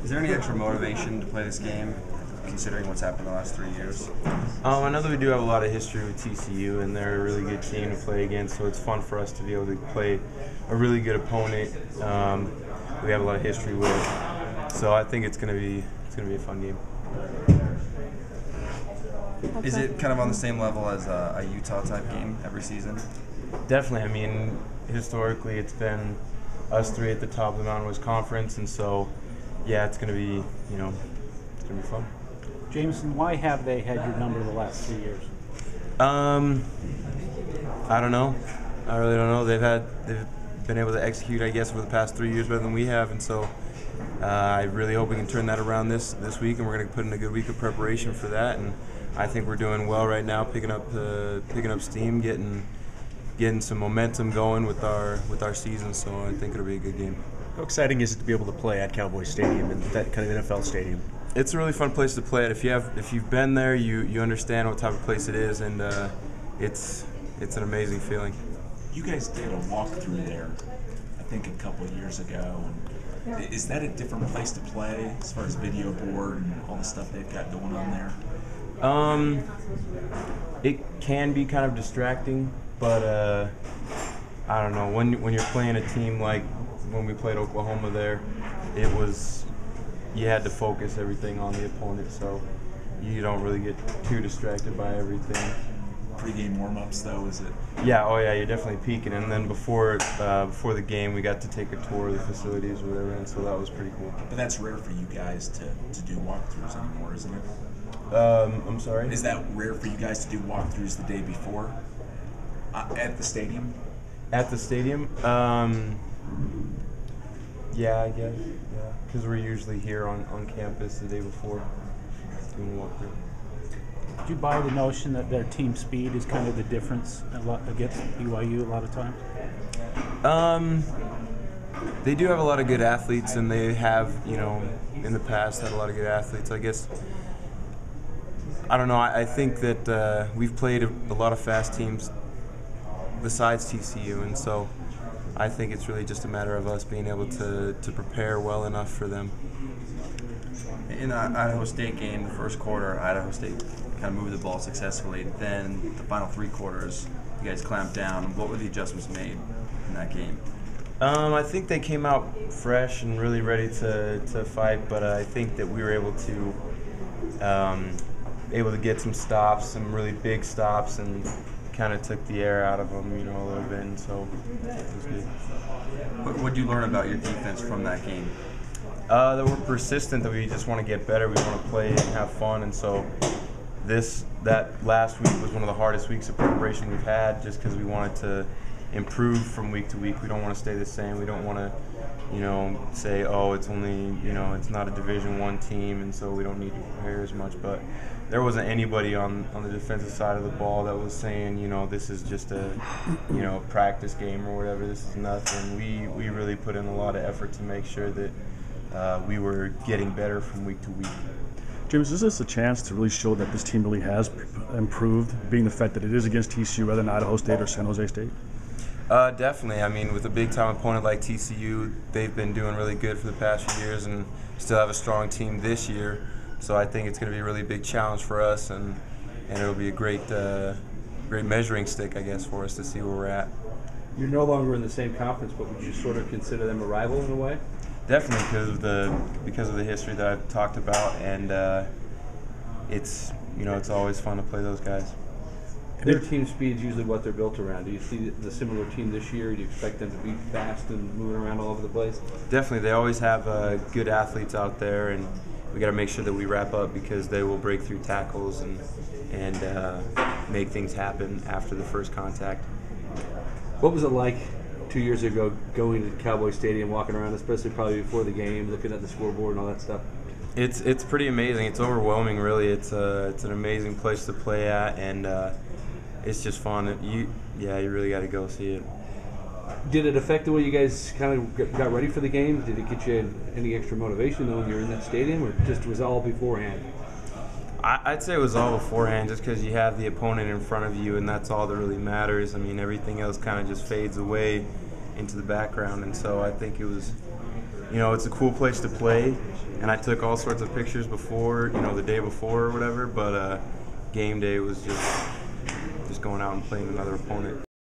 Is there any extra motivation to play this game, considering what's happened the last 3 years? I know that we do have a lot of history with TCU, and they're a really good team to play against, so it's fun for us to be able to play a really good opponent we have a lot of history with. So I think it's gonna be a fun game. Is it kind of on the same level as a Utah-type game every season? Definitely. I mean, historically, it's been us three at the top of the Mountain West Conference, and so, yeah, it's going to be, it's going to be fun. Jameson, why have they had your number the last 3 years? I don't know. I really don't know. They've been able to execute, I guess, over the past 3 years better than we have, and so I really hope we can turn that around this week, and we're going to put in a good week of preparation for that. And I think we're doing well right now, picking up steam, getting some momentum going with our season. So I think it'll be a good game. How exciting is it to be able to play at Cowboy Stadium and that kind of NFL stadium? It's a really fun place to play at. If you've been there, you understand what type of place it is, and it's an amazing feeling. You guys did a walkthrough there, I think a couple of years ago. And is that a different place to play as far as video board and all the stuff they've got going on there? It can be kind of distracting, but I don't know. When you're playing a team like when we played Oklahoma there, you had to focus everything on the opponent, so you don't really get too distracted by everything. Pre-game warm-ups, though, is it? Yeah, oh yeah, you're definitely peaking. And then before the game, we got to take a tour of the facilities or whatever, and so that was pretty cool. But that's rare for you guys to do walkthroughs anymore, isn't it? I'm sorry? Is that rare for you guys to do walkthroughs the day before at the stadium? At the stadium? Yeah, I guess. Yeah, because we're usually here on campus the day before doing a walkthrough. Do you buy the notion that their team speed is kind of the difference against BYU a lot of times? They do have a lot of good athletes, and they have, in the past had a lot of good athletes. I guess, I don't know, I think that we've played a lot of fast teams besides TCU, and so I think it's really just a matter of us being able to prepare well enough for them. In the Idaho State game, the first quarter, Idaho State kind of moved the ball successfully. Then the final 3 quarters, you guys clamped down. What were the adjustments made in that game? I think they came out fresh and really ready to fight, but I think that we were able to get some stops, some really big stops, and kind of took the air out of them, a little bit, and so it was good. What did you learn about your defense from that game? That we're persistent, that we just want to get better, we want to play and have fun, and so that last week was one of the hardest weeks of preparation we've had, just because we wanted to improve from week to week. We don't want to stay the same. We don't want to, say, oh, it's only, it's not a Division I team, and so we don't need to prepare as much. But there wasn't anybody on the defensive side of the ball that was saying, this is just a, practice game or whatever. This is nothing. We really put in a lot of effort to make sure that we were getting better from week to week. James, is this a chance to really show that this team really has improved, being the fact that it is against TCU rather than Idaho State or San Jose State? Definitely. I mean, with a big-time opponent like TCU, they've been doing really good for the past few years and still have a strong team this year. So I think it's going to be a really big challenge for us, and it'll be a great measuring stick, I guess, for us to see where we're at. You're no longer in the same conference, but would you sort of consider them a rival in a way? Definitely, because of the history that I've talked about, and it's always fun to play those guys. Their team speed is usually what they're built around. Do you see the similar team this year? Do you expect them to be fast and moving around all over the place? Definitely, they always have good athletes out there, and we got to make sure that we wrap up, because they will break through tackles and make things happen after the first contact. What was it like 2 years ago going to Cowboy Stadium, walking around, especially probably before the game, looking at the scoreboard and all that stuff? It's pretty amazing. It's overwhelming, really. It's an amazing place to play at, and it's just fun. You really got to go see it. Did it affect the way you guys kind of got ready for the game? Did it get you any extra motivation though when you were in that stadium, or just was it all beforehand? I'd say it was all beforehand, just because you have the opponent in front of you, and that's all that really matters. I mean, everything else kind of just fades away into the background, and so I think it was you know, it's a cool place to play, and I took all sorts of pictures before, you know, the day before or whatever, but game day was just going out and playing another opponent.